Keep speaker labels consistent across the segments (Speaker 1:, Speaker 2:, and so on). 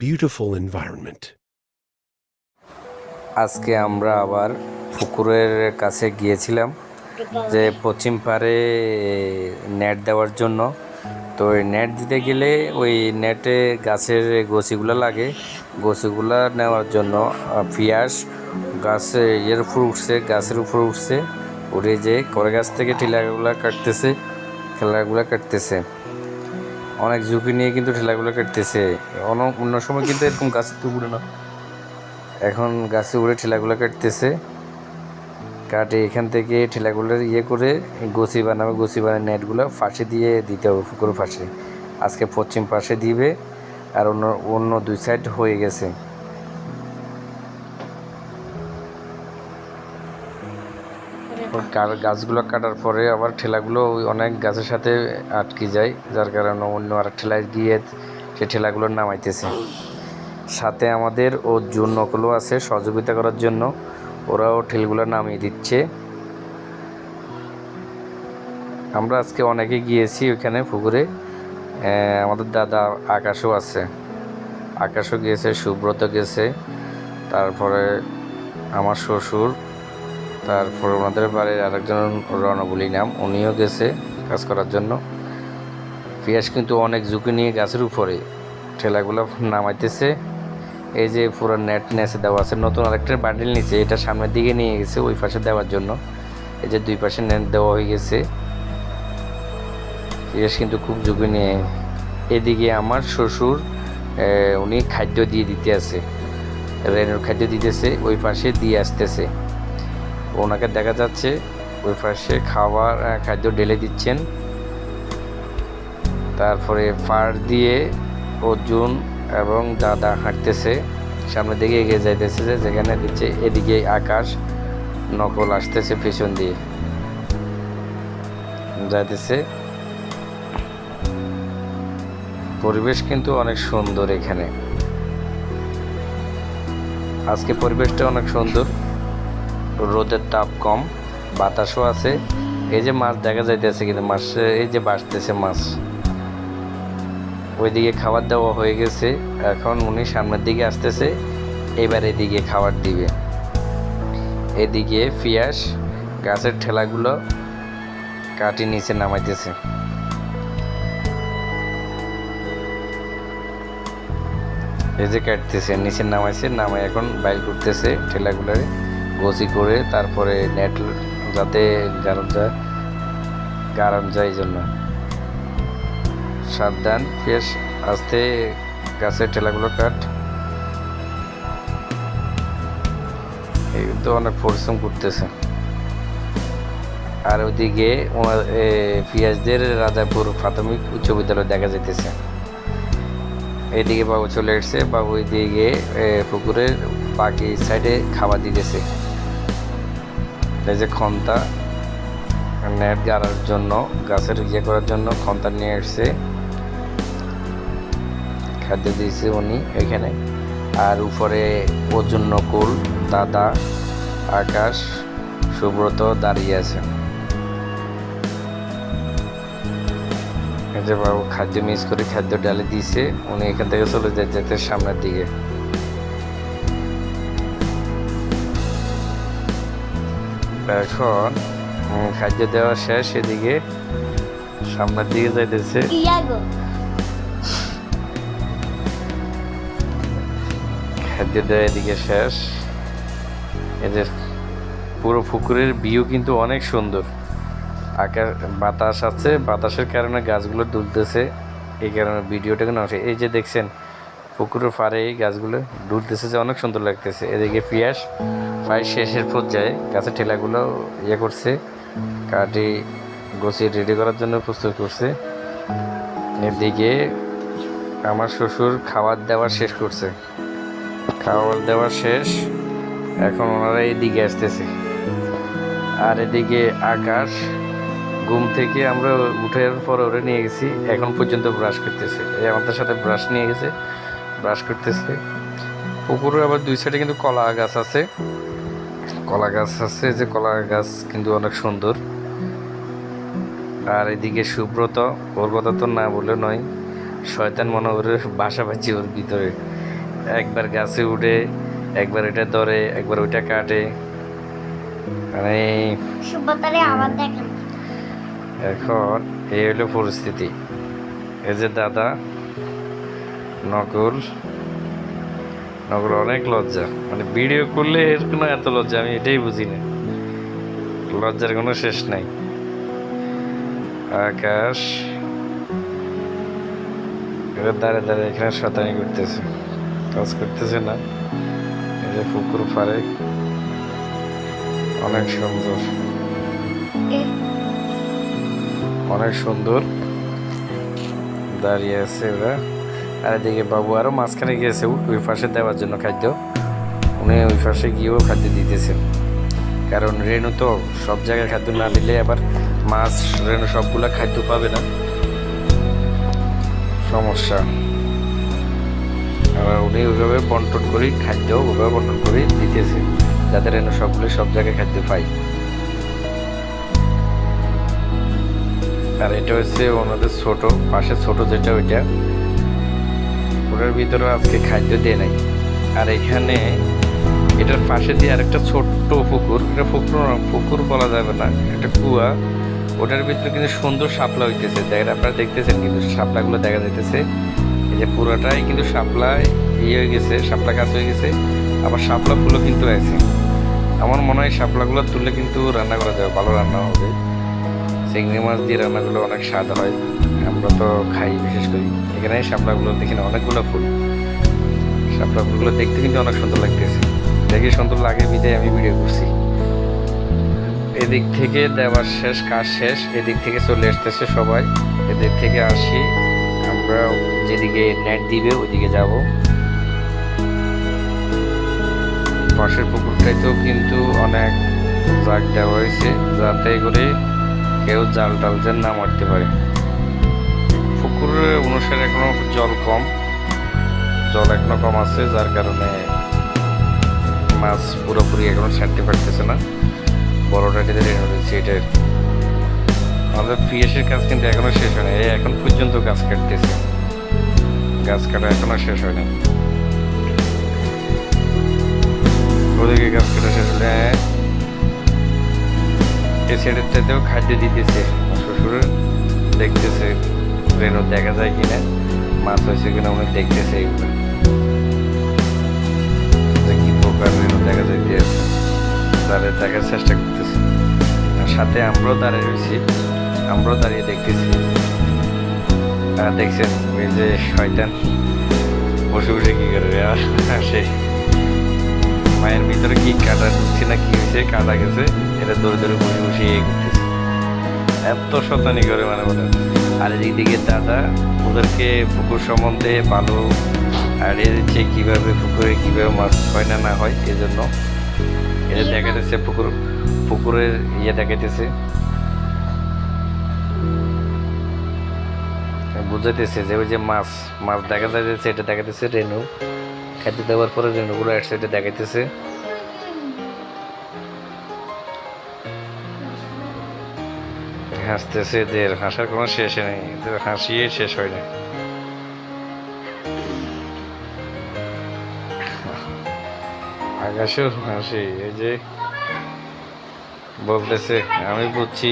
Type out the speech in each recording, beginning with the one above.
Speaker 1: beautiful environment.
Speaker 2: আজকে আমরা আবার পুকুরের কাছে গিয়েছিলাম যে পশ্চিম পাড়ে নেট দেওয়ার জন্য। তো ওই নেট দিতে গেলে ওই নেটে গাছের গোছিগুলো লাগে, গোছিগুলো নেওয়ার জন্য পিয়াস গাছে উপর উঠছে, গাছের উপর উঠছে, উঠে যে করে গাছ থেকে ঠেলাগুলো কাটতেছে। অনেক ঝুঁকি নিয়ে কিন্তু ঠেলাগুলো কাটতেছে। অন্য সময় কিন্তু এরকম গাছ তো উড়ে না, এখন গাছে উড়ে ঠেলাগুলো কাটতেছে। কাটে এখান থেকে ঠেলাগুলোর করে গোছি বানায় নেটগুলো ফাঁসে দিয়ে দিতে হবে পুকুর ফাঁসে। আজকে পশ্চিম পাশে দিবে, আর অন্য দুই সাইড হয়ে গেছে। গাছগুলো কাটার পরে আবার ঠেলাগুলো অনেক গাছের সাথে আটকে যায়, যার কারণে অন্য আর ঠেলায় গিয়ে সে ঠেলাগুলো নামাইতেছে। সাথে আমাদের ও জোন নকলও আছে সহযোগিতা করার জন্য, ওরাও ঠেলগুলো নামিয়ে দিচ্ছে। আমরা আজকে অনেকে গিয়েছি ওইখানে পুকুরে। আমাদের দাদা আকাশও আছে, আকাশও গিয়েছে, সুব্রত গেছে, তারপরে আমার শ্বশুর, তারপর ওনাদের বাড়ির আরেকজন রণবলী নাম, উনিও গেছে কাজ করার জন্য। পিয়াস কিন্তু অনেক ঝুঁকি নিয়ে গাছের উপরে ঠেলাগুলো নামাইতেছে। এই যে পুরো নেট নেচে দেওয়া আছে, নতুন আরেকটা বান্ডিল নিচে, এটা সামনের দিকে নিয়ে গেছে ওই পাশে দেওয়ার জন্য। এই যে দুই পাশে নেট দেওয়া হয়ে গেছে। পিয়াস কিন্তু খুব ঝুঁকি নিয়ে। এদিকে আমার শ্বশুর উনি খাদ্য দিয়ে দিতে আছে, রেনুর খাদ্য দিতেছে, ওই পাশে দিয়ে আসতেছে। ওনাকে দেখা যাচ্ছে ওই পাশে খাদ্য ঢেলে দিচ্ছেন। তারপরে পাড় দিয়ে অর্জুন এবং দাদা হাঁটতেছে, সামনের দিকে এগিয়ে যাইতেছে, যেখানে দিচ্ছে এদিকে আকাশ নকল আসতেছে পিছন দিয়ে যাইতেছে। পরিবেশ কিন্তু অনেক সুন্দর এখানে, আজকে পরিবেশটা অনেক সুন্দর, রোদের তাপ কম, বাতাসও আছে। এই যে মাছ দেখা যাইতেছে, কিন্তু মাছ এই যে বাসতেছে মাছ। ওইদিকে খাবার দেওয়া হয়ে গেছে, এখন উনি সামনের দিকে আসতেছে, এবার এদিকে খাবার দিবে। এদিকে পিয়াস গাছের ঠেলাগুলো কাটি নিচে নামাইতেছে। এই যে কাটতেছে, নিচে নামাইছে, নামাই এখন বাইর করতেছে ঠেলাগুলোরে গোছি করে, তারপরে নেট যাতে গাড়ন যায় এই জন্য। সাবধান পিয়াস, আস্তে গাছের ঠেলাগুলো কাট। এই তো অনেক পরিশ্রম করতেছে। আর ওইদিকে পিয়াসদের রাজাপুর প্রাথমিক উচ্চ বিদ্যালয় দেখা যাইতেছে। এইদিকে বাবু চলে এসছে, বাবু ওইদিকে পুকুরের বাকি সাইডে খাবার দিতেছে। এই যে খন্তা নেট গাড়ার জন্য, গাছের করার জন্য খন্তা নিয়ে এসছে, খাদ্য দিয়েছে উনি এখানে। আর উপরে অর্জুন নকুল, দাদা, আকাশ, সুব্রত দাঁড়িয়ে আছে। এই যে বাবু খাদ্য মিস করে খাদ্য ডালে দিয়েছে, উনি এখান থেকে চলে যেতে সামনের দিকে। এখন খাদ্য দেওয়া শেষ, এদিকে সামনের দিকে যাইতেছে। খাদ্য দেওয়া এদিকে শেষ। এই যে পুরো পুকুরের ভিউ কিন্তু অনেক সুন্দর, আকাশ বাতাস আছে, বাতাসের কারণে গাছগুলো দুলতেছে, এই কারণে ভিডিওটা কিন্তু আসে। এই যে দেখছেন পুকুরের পাড়ে এই গাছগুলো দুলতেছে, যে অনেক সুন্দর লাগতেছে। এদিকে পিয়াস প্রায় শেষের পর্যায়ে গাছের ঠেলাগুলো করছে, কাটি গোছিয়ে রেডি করার জন্য প্রস্তুত করছে। এদিকে আমার শ্বশুর খাবার দেওয়া শেষ করছে, খাবার দেওয়া শেষ, এখন ওনারা এইদিকে আসতেছে। আর এদিকে আকাশ ঘুম থেকে আমরা উঠার পর ওরে নিয়ে গেছি, এখন পর্যন্ত ব্রাশ করতেছে, এই আমাদের সাথে ব্রাশ নিয়ে গেছে, ব্রাশ করতেছে। পুকুরে আবার দুই সাইডে কিন্তু কলা গাছ আছে, যে কলা গাছ কিন্তু অনেক সুন্দর। আর এদিকে সুব্রত, ওর কথা তো না বলে নয়, শয়তান মনে করে বাসা বাঁধছে ওর ভিতরে, একবার গাছে উঠে, একবার এটা ধরে, একবার ওইটা কাটে, মানে এখন এই হলো পরিস্থিতি। এই যে দাদা নকুল, নকুল অনেক লজ্জা, মানে ভিডিও করলে এর কোনো এত লজ্জা আমি এটাই বুঝি না, লজ্জার কোনো শেষ নাই। আকাশ দাঁড়ে দাঁড়িয়ে এখানে শতানি করতেছে, কাজ করতেছে না। এই যে পুকুর পাড়ে অনেক সুন্দর, অনেক সুন্দর দাঁড়িয়ে আছে ওরা। আর এদিকে বাবু আরো মাঝখানে গিয়েছে ওই পাশে দেওয়ার জন্য খাদ্য, উনি ওই পাশে গিয়েও খাদ্য দিতেছেন, কারণ রেণু তো সব জায়গায় খাদ্য না দিলে আবার মাছ রেণু সবগুলা খাদ্য পাবে না, সমস্যা। আর উনি ওইভাবে বন্টন করি খাদ্য, ওইভাবে বন্টন করে দিতেছে যাতে রেণু সবগুলো সব জায়গায় খাদ্য পাই। আর এটা হচ্ছে ওনাদের ছোট পাশে ছোট যেটা ওইটা, ওটার ভিতরে আজকে খাদ্য দিয়ে নাই। আর এখানে এটার পাশে দিয়ে আরেকটা ছোট্ট পুকুর, এটা পুকুর বলা যাবে না, একটা কুয়া, ওটার ভিতরে কিন্তু সুন্দর শাপলা হইতেছে, দেখেন আপনারা দেখতেছেন কিন্তু শাপলাগুলো দেখা যাইতেছে। এই যে পুরোটাই কিন্তু শাপলায় ইয়ে হয়ে গেছে, শাপলা গাছ হয়ে গেছে, আবার শাপলা ফুলও কিন্তু আছে। আমার মনে হয় শাপলাগুলো তুললে কিন্তু রান্না করা যাবে, ভালো রান্না হবে। চিংড়ি মাছ দিয়ে রান্নাগুলো অনেক স্বাদ হয়, আমরা তো খাই বিশেষ করে। এখানে শাপলাগুলো দেখি না, অনেকগুলো ফুল, শাপলা ফুলগুলো দেখতে কিন্তু অনেক সুন্দর লাগতেছে, দেখে সুন্দর লাগে বিদায় আমি ভিডিও করছি। এদিক থেকে দেওয়ার শেষ, কাজ শেষ, এদিক থেকে চলে আসতেছে সবাই, এদিক থেকে আসি আমরা, যেদিকে নেট দিবে ওইদিকে যাব। পাশের পুকুরটাইতেও কিন্তু অনেক জাগ দেওয়া হয়েছে যাতে করে কেউ জাল টাল যেন না মারতে পারে। পুকুরের অনুসারে এখনো জল কম, জল এখনো কম আছে, যার কারণে মাছ পুরোপুরি এখনো ছাড়তে পারতেছে না। বড়টা এটাতে রেণু রয়েছে এটা। আমাদের পিএসের কাজ কিন্তু এখনো শেষ হয় না, এখন পর্যন্ত গাছ কাটতেছে, গাছ কাটা এখনো শেষ হয় না। ওদিকে গাছ কাটা শেষ হলে এই সাইডের চাইতেও খাদ্য দিতেছে, শ্বশুর দেখতেছে রেণু দেখা যায় কিনা, মাছ হয়েছে কিনা উনি দেখতেছে, এগুলো কি প্রকার রেণু দেখা যাইতে আছে তাদের দেখার চেষ্টা করতেছে। আর সাথে আমরাও দাঁড়িয়ে রয়েছি, আমরাও দাঁড়িয়ে দেখতেছি। দেখছেন ওই যে শয়তান বসে বসে কি করে আসে, মায়ের ভিতরে কি কাটা ঢুকছে না কি হয়েছে, কাটা গেছে, এটা দৌড়ে দৌড়ে বসে বসে ইয়ে করতেছে, এত শতানি করে মানে বলে। আর এদিক দিকে দাদা ওদেরকে পুকুর সম্বন্ধে ভালো আইডিয়া দিচ্ছে, কীভাবে পুকুরে কীভাবে মাছ হয় না না হয়, এই জন্য এটা দেখাইতেছে, পুকুরের ইয়ে দেখাইতেছে, বুঝাইতেছে যে ওই যে মাছ দেখা যাইতেছে, এটা দেখাইতেছে রেণু, খাদ্য দেওয়ার পরে রেণুগুলো এক সাইডে দেখাইতেছে। হাসতেছে, এদের হাসার কোনো শেষ নেই, এদের হাসিয়ে শেষ হয় না। আকাশেও হাসি, এই যে বলতেছে আমি বুঝছি,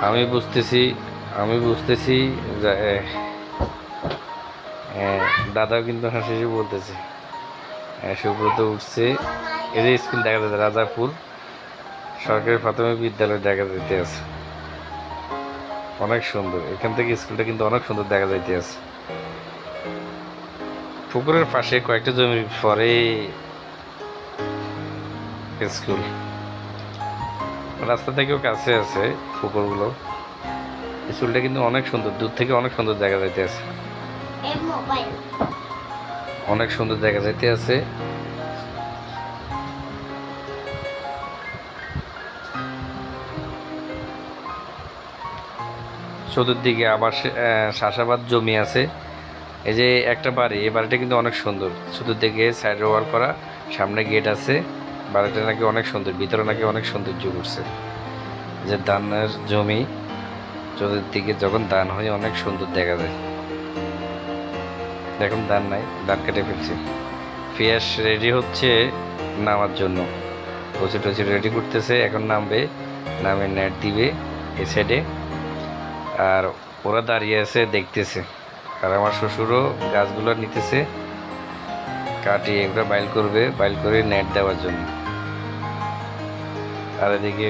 Speaker 2: আমি বুঝতেছি দাদাও কিন্তু হাসি বলতেছে। সুব্রত উঠছে, এই যে স্কুল দেখা যাচ্ছে রাজাপুর সরকারি প্রাথমিক বিদ্যালয় দেখা যাইতে আছে, অনেক সুন্দর, এখান থেকে স্কুলটা কিন্তু অনেক সুন্দর দেখা যাইতে আছে। পুকুরের পাশে কয়েকটা জমির পরে স্কুল, রাস্তা থেকেও কাছে আছে পুকুরগুলো। স্কুলটা কিন্তু অনেক সুন্দর, দূর থেকে অনেক সুন্দর দেখা যাইতে আছে, অনেক সুন্দর দেখা যাইতে আছে। চতুর্দিকে আবার চাষাবাদ জমি আছে। এই যে একটা বাড়ি, এই বাড়িটা কিন্তু অনেক সুন্দর, চতুর্দিকে সাইড ওয়াল করা, সামনে গেট আছে, বাড়িটা নাকি অনেক সুন্দর, ভিতরে নাকি অনেক সৌন্দর্য করছে। যে ধানের জমি, চতুর্দিকে যখন ধান হয় অনেক সুন্দর দেখা যায়। এখন ধান নাই, ধান কেটে ফেলছি। ফিয়াস রেডি হচ্ছে নামার জন্য, কচি টচি রেডি করতেছে, এখন নামবে, নামে নেট দিবে এই সাইডে। আর ওরা দাঁড়িয়ে আছে দেখতেছে, আর আমার শ্বশুরও গাছগুলো নিতেছে, কাটিয়ে এগুলো বাইল করবে, বাইল করে নেট দেওয়ার জন্য। আর এদিকে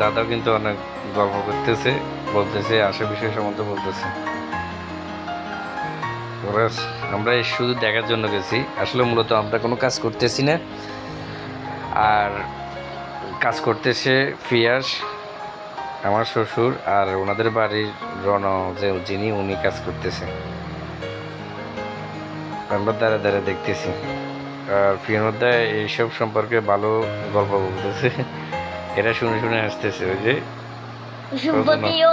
Speaker 2: দাদাও কিন্তু অনেক গল্প করতেছে, বলতেছে আশা বিষয় সম্বন্ধে বলতেছে। ওরা আমরা এই শুধু দেখার জন্য গেছি, আসলে মূলত আমরা কোনো কাজ করতেছি না। আর কাজ করতেছে ফিয়াস, আমার শ্বশুর, আর ওনাদের বাড়ির রণ যে যিনি, উনি কাজ করতেছে। আমরা দাঁড়া দাঁড়া দেখতেছি। আর ফিয়ার মধ্যে এইসব সম্পর্কে ভালো গল্প বলতেছে, এটা শুনে শুনে হাসতেছে। ওই যে
Speaker 1: সম্পত্তিও